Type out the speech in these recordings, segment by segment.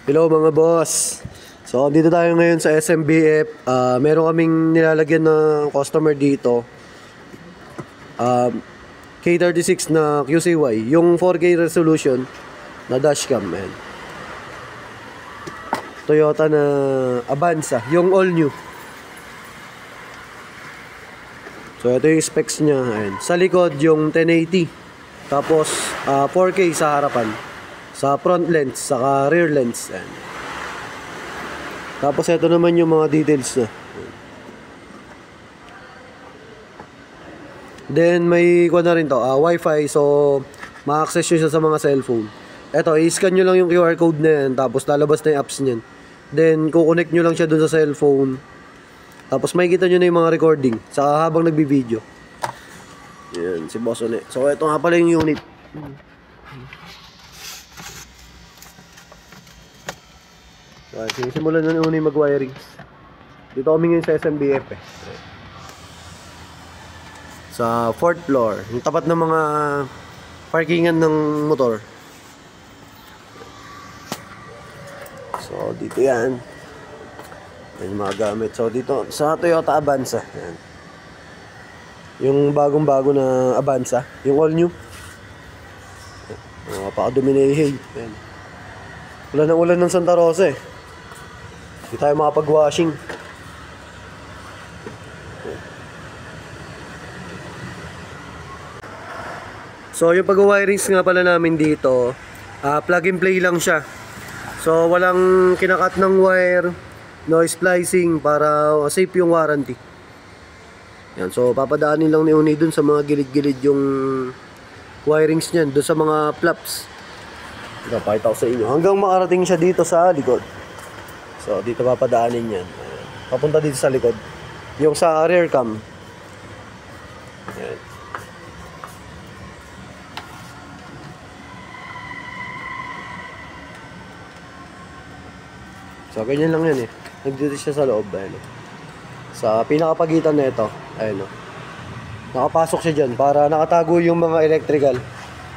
Hello mga boss. So dito tayo ngayon sa SMBF. Meron kaming nilalagyan ng customer dito. K36 na QCY, yung 4K resolution na dashcam, man. Toyota na Avanza, yung all new. So ito yung specs niya. Ayan. Sa likod yung 1080. Tapos 4K sa harapan. Sa front lens, saka rear lens. Ayan. Tapos ito naman yung mga details na. Then may kuha na rin to, Wi-Fi, so ma-access nyo siya sa mga cellphone. Ito, i-scan nyo lang yung QR code na yan, tapos lalabas na yung apps nyan. Then kukonect nyo lang siya dun sa cellphone. Tapos makikita nyo na yung mga recording saka habang nagbi-video. Yan, si Boss One. So ito nga pala yung unit. So, sinisimulan na yung mag-wiring. Dito kami ngayon sa SMBF sa 4th floor, yung tapat ng mga parkingan ng motor. So dito yan. Yan yung mga gamit. So dito sa Toyota Avanza, yan. Yung bagong-bago na Avanza, yung all new. Napakadumi na yung yan. Ulan ng Santa Rosa eh. Hindi tayo makapag-washing. So yung pag-wirings nga pala namin dito, plug and play lang siya. So walang kinakat ng wire, no splicing, para safe yung warranty. Yan, so papadaanin lang ni Uni dun sa mga gilid-gilid yung wirings niyan, dun sa mga flaps. Napakita ko sa inyo hanggang makarating siya dito sa likod. So dito papadaanin yan. Papunta dito sa likod. Yung sa rear cam. Yan. So ganyan lang yan eh. Nandito siya sa loob. Ayun. Sa pinakapagitan na ito. Ayun. Nakapasok siya dyan para nakatago yung mga electrical.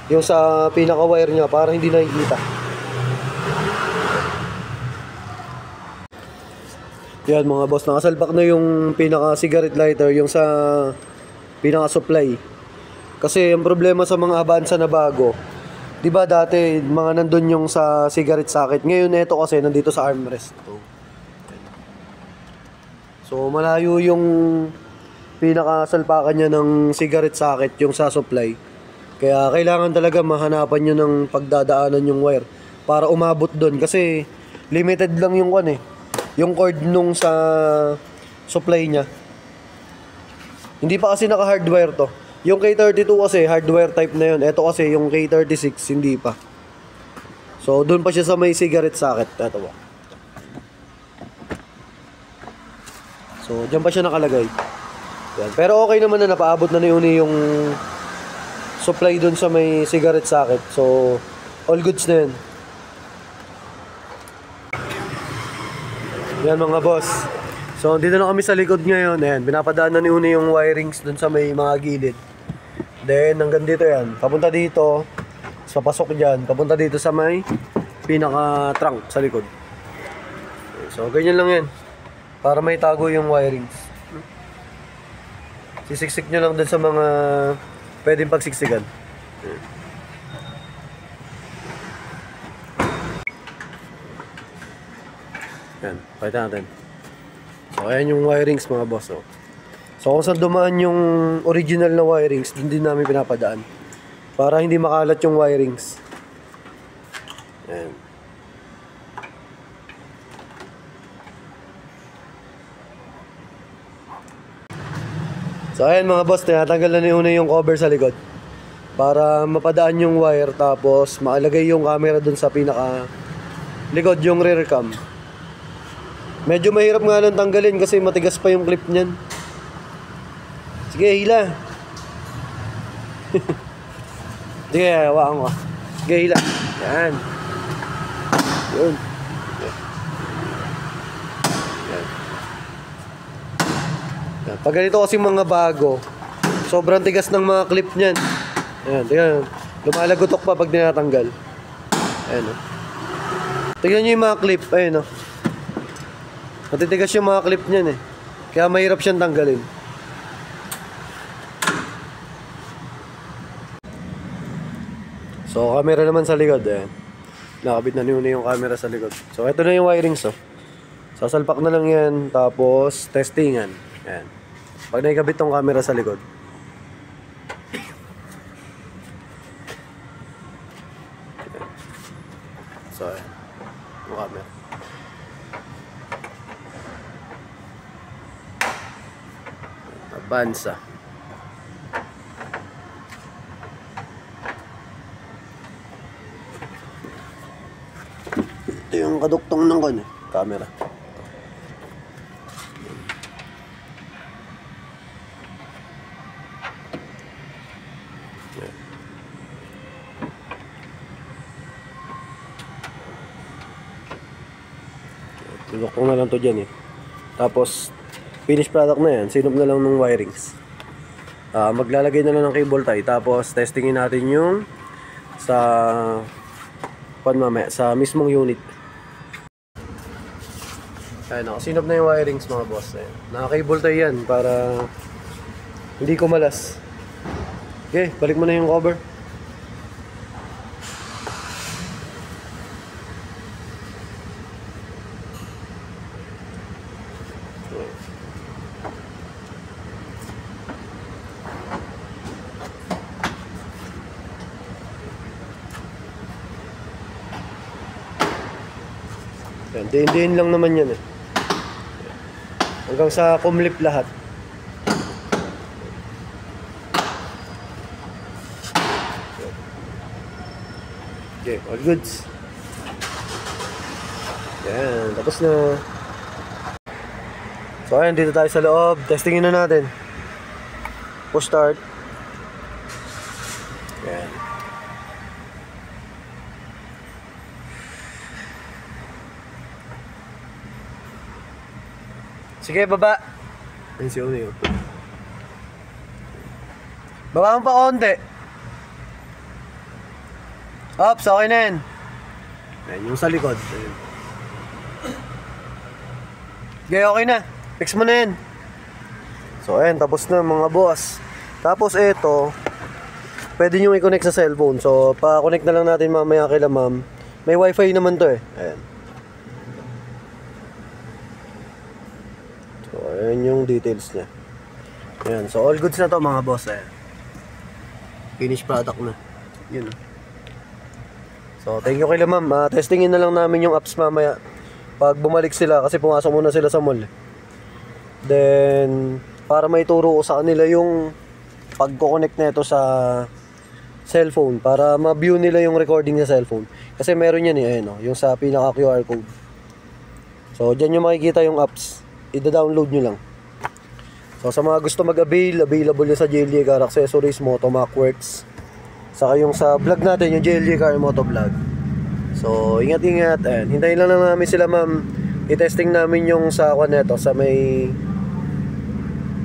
Yung sa pinaka-wire niya para hindi nakikita. Yan mga boss. Nakasalpak na yung pinaka-cigarette lighter. Yung sa pinaka-supply. Kasi yung problema sa mga Avanza na bago, diba dati mga nandun yung sa cigarette socket. Ngayon ito kasi nandito sa armrest. So malayo yung pinakasalpakan niya ng cigarette socket, yung sa supply. Kaya kailangan talaga mahanapan nyo ng pagdadaanan yung wire para umabot doon. Kasi limited lang yung yung cord nung sa supply niya. Hindi pa kasi naka-hardwire to. Yung K32 kasi hardwire type na yun. Ito kasi yung K36 hindi pa. So doon pa siya sa may cigarette socket. Ito ba? So diyan pa siya nakalagay. Yan. Pero okay naman na napaabot na yun yung supply doon sa may cigarette socket. So all goods na yun. Yan mga boss. So dito na kami sa likod ngayon. Ayan, binapadaan na ni Uni yung wirings doon sa may mga gilid. Then hanggang dito yan. Papunta dito. Sa pasok dyan. Papunta dito sa may pinaka-trunk sa likod. So ganyan lang yan. Para may tago yung wirings. Sisiksik nyo lang doon sa mga pwedeng pagsiksikan. Yan. Pakita natin. So ayan yung wirings mga boss. So kung saan dumaan yung original na wirings, dun din namin pinapadaan. Para hindi makalat yung wirings. Ayan. So ayan mga boss, tinatanggal na ni Una yung cover sa likod. Para mapadaan yung wire, tapos maalagay yung camera dun sa pinaka likod, yung rear cam. Medyo mahirap nga lang tanggalin kasi matigas pa yung clip niyan. Sige, hila. Sige, hawakan ko. Sige, hila. Yan. Yun. Yan. Yan. Pag ganito kasi mga bago, sobrang tigas ng mga clip niyan. Ayan, tingnan. Lumalagotok pa pag tinatanggal. Ayan. Tignan nyo yung mga clip. Ayun, no? Matitigas yung mga clip niyan eh. Kaya mahirap siyang tanggalin. So, camera naman sa likod. Ayan. Nakabit na yung camera sa likod. So, ito na yung wirings. Oh. Sasalpak na lang yan. Tapos, testingan. Ayan. Pag naikabit tong camera sa likod. Ayan. So, ayan. Yung camera. Avanza. Ito yung kaduktong ng camera. Duduktong na lang to dyan eh. Tapos finished product na yan, sinop na lang ng wirings. Maglalagay na lang ng cable tie. Tapos testingin natin yung sa mamaya, sa mismong unit. Ayan, nakasinop na yung wirings mga boss. Ayan. Naka-cable tie yan para hindi kumalas. Okay, balik mo na yung cover. Ayan, din lang naman yan eh. Hanggang sa kumlip lahat. Okay, all goods. Ayan, tapos na. So ayan, dito tayo sa loob. Testingin na natin. Push start. Ayan. Sige, baba. Ayun si Uno yun. Baba mo pa konti. Ops, okay na yan. Ayan, yung sa likod. Ayan. Okay, okay na. Fix mo na yan. So, ayan, tapos na mga boss. Tapos, ito, pwede nyo i-connect sa cellphone. So, pa-connect na lang natin mamaya kila ma'am. May wifi naman to eh. Ayan. So, ayan yung details niya. Ayan, so all goods na to mga boss. Ayan. Finished product na. Yun. So, thank you kila ma'am. Testingin na lang namin yung apps mamaya. Pag bumalik sila, kasi pumasok muna sila sa mall. Then, para maituro ko sa kanila yung pag-connect nito sa cellphone. Para ma-view nila yung recording sa cellphone. Kasi meron yan eh, ayun, yung sa pinaka QR code. So, dyan yung makikita yung apps. I-download nyo lang. So, sa mga gusto mag-avail, available yun sa JLJ Car Accessories, Motomac Works. Saka yung sa vlog natin, yung JLJ Car Moto Vlog. So, ingat-ingat. Ayan, hintayin lang namin sila ma'am. I-testing namin yung sa neto, sa may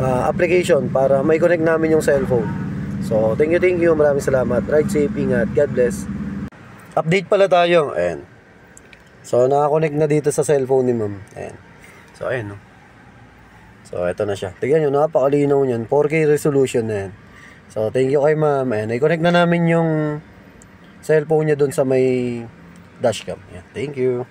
application para may connect namin yung cellphone. So, thank you. Maraming salamat. Ride safe, ingat. God bless. Update pala tayo. Ayan. So, nakakonect na dito sa cellphone ni ma'am. Ayan. So, ayan, no? So, eto na siya. Tignan nyo, napakalinaw niyan. 4K resolution na yan. So, thank you kay ma'am. Ayan, i-connect na namin yung cellphone niya dun sa may dashcam. Ayan, thank you.